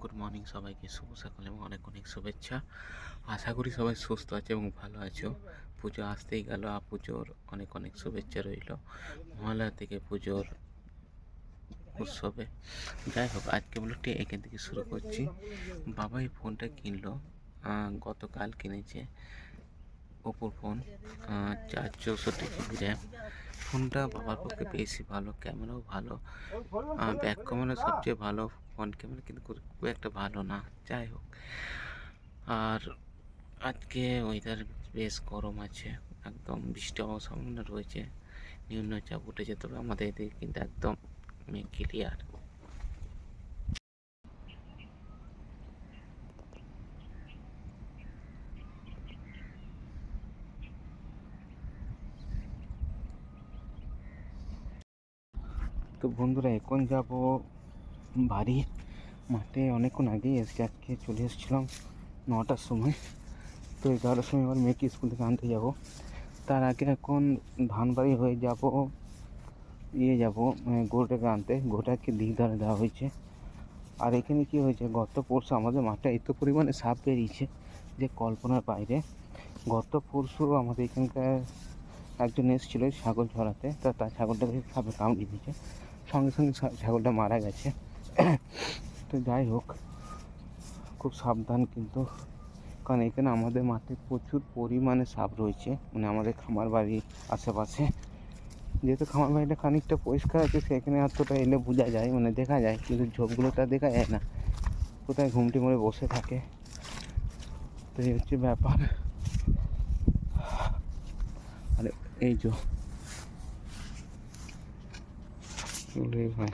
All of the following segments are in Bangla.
গুড মর্নিং সবাইকে, শুভ সকাল এবং অনেক অনেক শুভেচ্ছা। আশা করি সবাই সুস্থ আছে এবং ভালো আছো। পুজো আসতেই গেল, পুজোর অনেক অনেক শুভেচ্ছা রইল মহালয়া থেকে পুজোর উৎসবে। যাই হোক, আজকে ব্লগটি এখান থেকে শুরু করছি। বাবা এই ফোনটা কিনলো, গতকাল কিনেছে ওপোর ফোন, 464 GB র্যাম। ফোনটা বাবার পক্ষে বেশি ভালো, ক্যামেরাও ভালো, ব্যাক ক্যামেরা সবচেয়ে ভালো, ফ্রন্ট ক্যামেরা কিন্তু খুব একটা ভালো না। যাই হোক, আর আজকে ওয়েদার বেশ গরম আছে, একদম বৃষ্টি হওয়ার সম্ভাবনা রয়েছে, নিম্নচাপ উঠেছে, তবে আমাদের এদিকে কিন্তু একদম ক্লিয়ার। তো বন্ধুরা, এখন যাব বাড়ি। মাঠে অনেকক্ষণ আগেই এসে আজকে চলে এসেছিলাম 9টার সময়। তো 11টার সময় আবার মেয়েকে স্কুল থেকে আনতে যাব। তার আগে এখন ধানবাড়ি হয়ে যাব, গরুটাকে আনতে। গরুটাকে দিক ধরে দেওয়া হয়েছে। আর এখানে কি হয়েছে, গত পরশু আমাদের মাঠে এত পরিমাণে সাপ বেরিয়েছে যে কল্পনার বাইরে। গত পরশু আমাদের এখানকার একজন এসেছিলো ছাগল ছড়াতে, তার ছাগলটাকে সাপে কামড়ে দিয়েছে, সঙ্গে সঙ্গে ছাগলটা মারা গেছে। তো যাই হোক, খুব সাবধান কিন্তু, কারণ এখানে আমাদের মাঠে প্রচুর পরিমাণে সাপ রয়েছে, মানে আমাদের খামার বাড়ির আশেপাশে। যেহেতু খামার বাড়িটা খানিকটা পরিষ্কার আছে, সেখানে এতটা এলে বোঝা যায়, মানে দেখা যায়, কিন্তু ঝোপগুলোটা দেখা যায় না, কোথায় ঘুমটি মরে বসে থাকে। তো এই হচ্ছে ব্যাপার। আর এই ভাই,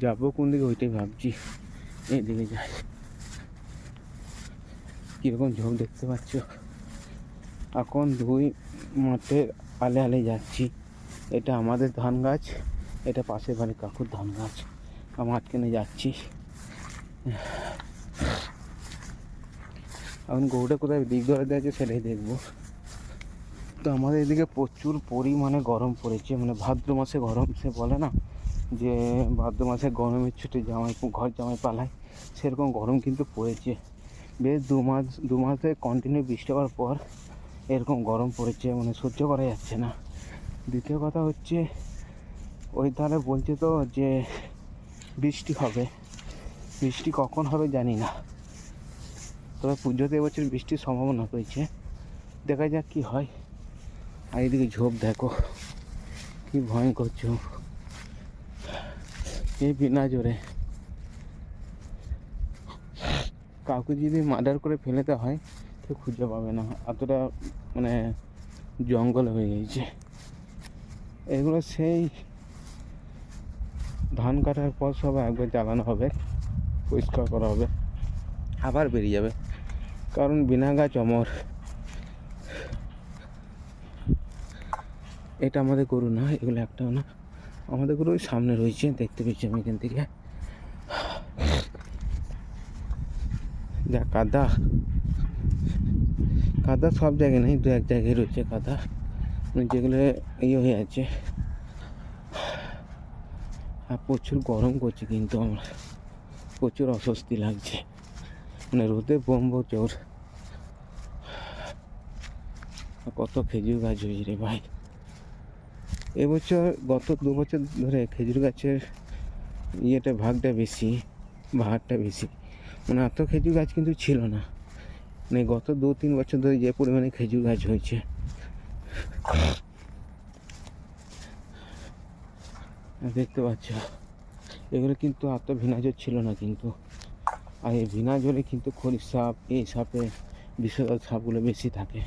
যাবো কোন দিকে ওইটাই ভাবছি। এইদিকে যাই, কীরকম ঝোপ দেখতে পাচ্ছ। এখন দুই মাঠের আলে আলে যাচ্ছি। এটা আমাদের ধান গাছ, এটা পাশের বাড়ি কাকুর ধান গাছ। মাঝখানে যাচ্ছি। এখন গরুটা কোথায় দিক ধরে দিয়েছে সেটাই দেখবো। তো আমাদের এদিকে প্রচুর পরিমাণে গরম পড়েছে, মানে ভাদ্র মাসে গরম সে বলে না, যে ভাদ্র মাসে গরমের ছুটে ঘর জামাই পালায়, সেরকম গরম কিন্তু পড়েছে। বেশ দু মাসে কন্টিনিউ বৃষ্টি হওয়ার পর এরকম গরম পড়েছে, মানে সহ্য করা যাচ্ছে না। দ্বিতীয় কথা হচ্ছে, ওই ধারে বলছে তো যে বৃষ্টি হবে, বৃষ্টি কখন হবে জানি না, তবে পুজোতে এবছর বৃষ্টির সম্ভাবনা রয়েছে, দেখা যাক কি হয়। আর এদিকে ঝোপ দেখো, কি ভয়ঙ্কর ঝোপ, এই বিনা জোরে কাউকে যদি মার্ডার করে ফেলেতে হয় কেউ খুঁজে পাবে না, এতটা মানে জঙ্গল হয়ে গেছে। এগুলো সেই ধান কাটার পর সব একবার জ্বালানো হবে, পরিষ্কার করা হবে, আবার বেরিয়ে যাবে, কারণ বিনা গাছ অমর। এটা আমাদের গরু না, এগুলো একটাও না, আমাদের গরু ওই সামনে রয়েছে, দেখতে পেয়েছি আমি এখান থেকে। যা কাদা, কাদা সব জায়গায় নেই, দু এক জায়গায় রয়েছে কাদা, যেগুলো ইয়ে হয়ে আছে। আর প্রচুর গরম করছে কিন্তু, আমার প্রচুর অস্বস্তি লাগছে, মানে রোদে বোম্বো জোর। কত খেজুর গাছ হয়েছে রে ভাই এবছর, গত 2 বছর ধরে খেজুর গাছের ভাগটা বেশি, মানে এত খেজুর গাছ কিন্তু ছিল না, মানে গত 2-3 বছর ধরে যে পরিমাণে খেজুর গাছ হয়েছে। দেখতে পাচ্ছ, এগুলো কিন্তু এত ভিনা জল ছিল না কিন্তু। আর এই ভিনা জলে কিন্তু খড়ির সাপ, এই সাপে বিষধর সাপগুলো বেশি থাকে।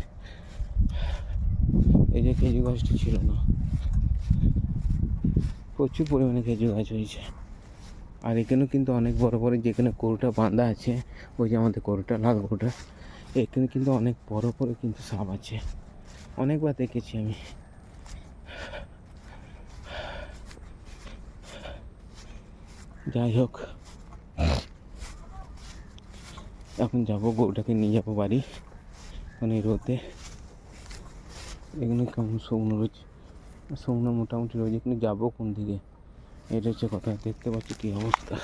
এই যে খেজুর গাছটি ছিল না, প্রচুর পরিমাণে খেজুর গাছ হয়েছে। আর এখানেও কিন্তু অনেক বড় বড়, যেখানে গরুটা বাঁধা আছে, ওই যে আমাদের গরুটা, লাল গরুটা, এখানে কিন্তু অনেক বড় বড় কিন্তু সাপ আছে, অনেকবার দেখেছি আমি। যাই হোক, এখন যাবো, গরুটাকে নিয়ে যাবো বাড়ি। মানে রোদে এখানে কেমন শুকনো রয়েছে, শুকনো মোটামুটি রয়েছে, কিন্তু যাবো কোন দিকে, এটা হচ্ছে কথা। দেখতে পাচ্ছি কী অবস্থা।